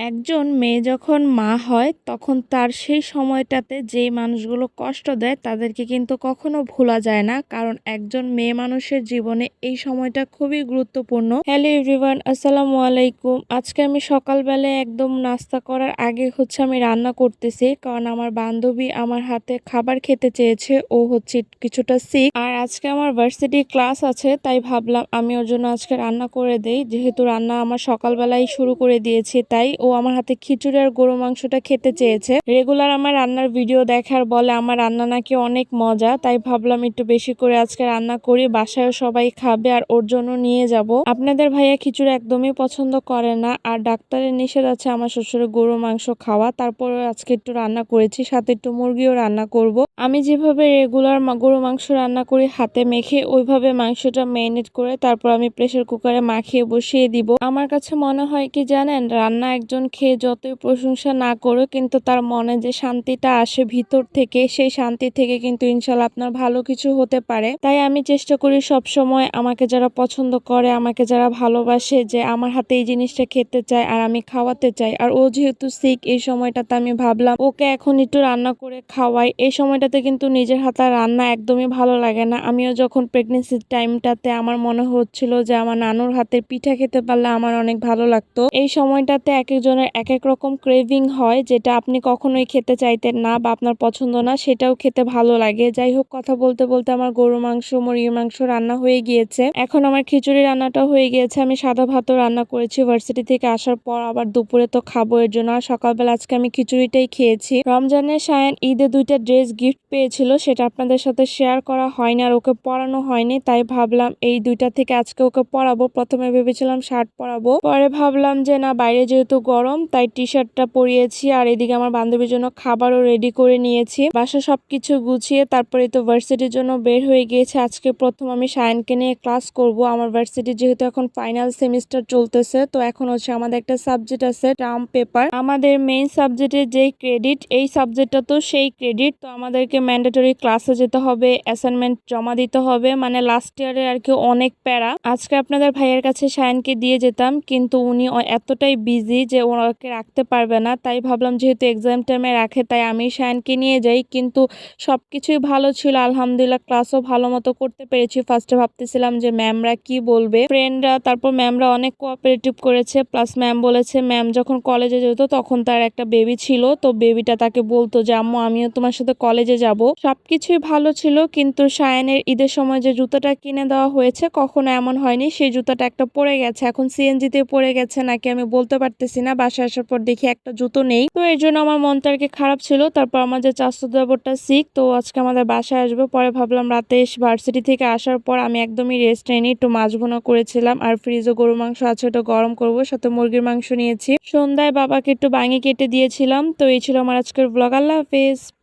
একজন মেয়ে যখন মা হয় তখন তার সেই সময়টাতে যেই মানুষগুলো কষ্ট দেয় তাদেরকে কিন্তু কখনো ভোলা যায় না, কারণ একজন মেয়ে মানুষের জীবনে এই সময়টা খুবই গুরুত্বপূর্ণ। হ্যালো এভরিওয়ান, আসসালামু আলাইকুম। আজকে আমি সকালবেলায় একদম নাস্তা করার আগে আমি রান্না করতেছি, কারণ আমার বান্ধবী আমার হাতে খাবার খেতে চেয়েছে। ও কিছুটা সিক, আর আজকে আমার ভার্সিটি ক্লাস আছে, তাই ভাবলাম আমি ওর জন্য আজকে রান্না করে দেই। যেহেতু রান্না আমার সকালবেলায় শুরু করে দিয়েছি, তাই ও আমার হাতে খিচুড়ি আর গরু মাংসটা খেতে চেয়েছে। রেগুলার আমার রান্নার ভিডিও দেখার বলে আমার রান্না নাকি অনেক মজা, তাই ভাবলাম একটু বেশি করে আজকে রান্না করি, বাসায় সবাই খাবে আর ওর জন্য নিয়ে যাব। আপনাদের ভাইয়া খিচুড়ি একদমই পছন্দ করে না, আর ডাক্তারের নিষেধ আছে আমার শ্বশুরের গরু মাংস খাওয়া। তারপরে আজকে একটু রান্না করেছি, সাথে একটু মুরগিও রান্না করব। আমি যেভাবে রেগুলার গরু মাংস রান্না করি হাতে মেখে, ওইভাবে মাংসটা ম্যারিনেট করে তারপর আমি প্রেসার কুকারে মাখিয়ে বসিয়ে দিব। আমার কাছে মনে হয় কি জানেন, রান্না একজন খেয়ে যতই প্রশংসা না করো, কিন্তু তার মনে যে শান্তিটা আসে ভিতর থেকে, সেই শান্তি থেকে কিন্তু ইনশাল্লাহ আপনার ভালো কিছু হতে পারে। তাই আমি চেষ্টা করি সব সময় আমাকে যারা পছন্দ করে, আমাকে যারা ভালোবাসে, যে আমার হাতে এই জিনিসটা খেতে চায় আর আমি খাওয়াতে চাই। আর ও যেহেতু সিক, এই সময়টাতে আমি ভাবলাম ওকে এখন একটু রান্না করে খাওয়াই। এই সময়টাতে কিন্তু নিজের হাতে রান্না একদমই ভালো লাগে না। আমিও যখন প্রেগনেন্সির টাইমটাতে আমার মনে হচ্ছিল যে আমার নানুর হাতের পিঠা খেতে পারলে আমার অনেক ভালো লাগতো। এই সময়টাতে এক একজনের এক এক রকম ক্রেভিং হয়, যেটা আপনি কখনোই খেতে চাইতেন না বা আপনার পছন্দ না, সেটাও খেতে ভালো লাগে। যাই হোক, কথা বলতে বলতে আমার গরু মাংস মুরগির মাংস রান্না হয়ে গিয়েছে। এখন আমার খিচুড়ি রান্নাটা হয়ে গিয়েছে। আমি সাদা ভাতও রান্না করেছি ভার্সিটি থেকে আসার পর, আবার দুপুরে তো খাবো, এর জন্য। আর সকালবেলা আজকে আমি খিচুড়িটাই খেয়েছি। রমজানের সায়ান ঈদে 2টা ড্রেস গিফট পেয়েছিল, সেটা আপনাদের সাথে শেয়ার করা হয়নি আর ওকে পরানো হয়নি, তাই ভাবলাম এই 2টা থেকে আজকে ওকে পরাবো। প্রথমে ভেবেছিলাম শার্ট পরাবো, পরে ভাবলাম যে না, বাইরে যেহেতু গরম তাই টি শার্টটা পরিয়েছি। আর এদিকে আমার বান্ধবীর জন্য খাবারও রেডি করে নিয়েছি। বাসা সবকিছু গুছিয়ে তারপরে তো ভার্সিটির জন্য বের হয়ে গিয়েছে। আজকে প্রথম আমি সায়ানকে নিয়ে ক্লাস করব। আমার ভার্সিটি যেহেতু এখন ফাইনাল সেমিস্টার চলতেছে, তো এখন আমাদের একটা সাবজেক্ট আছে টার্ম পেপার। আমাদের মেইন সাবজেক্টের যেই ক্রেডিট, এই সাবজেক্টটা তো সেই ক্রেডিট, তো আমাদেরকে ম্যান্ডেটরি ক্লাসে যেতে হবে, অ্যাসাইনমেন্ট জমা দিতে হবে, মানে লাস্ট ইয়ারে আর কি অনেক প্যারা। আজকে আপনাদের ভাইয়ের কাছে সায়ানকে দিয়ে যেতাম, কিন্তু উনি এতটাই বিজি যে ওনাকে রাখতে পারবে না, তাই ভাবলাম যেহেতু এক্সাম টাইমে রাখে তাই আমি সায়ানকে নিয়ে যাই। কিন্তু সবকিছুই ভালো ছিল আলহামদুলিল্লাহ, ক্লাসও ভালো মতো করতে পেরেছি। ফার্স্টে ভাবতেছিলাম যে ম্যামরা কি বলবে, ফ্রেন্ডরা, তারপর ম্যামরা অনেক কোঅপারেটিভ করেছে। প্লাস ম্যাম বলেছে ম্যাম যখন কলেজে যেত তখন তার একটা বেবি ছিল, তো বেবিটা তাকে বলতো যে আম্মু আমিও তোমার সাথে কলেজে যাব। সবকিছুই ভালো ছিল, কিন্তু সায়ানের ঈদের সময় যে জুতোটা কিনে দেওয়া হয়েছে কখনো এমন হয়নি সেই জুতোটা একটা পড়ে গেছে। এখন সিএনজিতে পড়ে গেছে নাকি আমি বলতে পারতেছি না, বাসায় আসার পর দেখি একটা জুতো নেই, তো এর জন্য আমার মনটা আর কি খারাপ ছিল। তারপর আমার যে চাচাতো দেবরটা সিক, তো আজকে আমাদের বাসায় আসবে। পরে ভাবলাম রাতে ভার্সিটি থেকে আসার পর আমি একদমই রেস্ট নিইনি, একটু মাছ ভুনা করেছিলাম আর ফ্রিজে গরু মাংস আছে, ওটা গরম করব, সাথে মুরগির মাংস নিয়েছি। সন্ধ্যায় বাবাকে একটু বাঙি কেটে দিয়েছিলাম। তো এই ছিল আমার আজকের ব্লগ। আল্লাহ হাফেজ।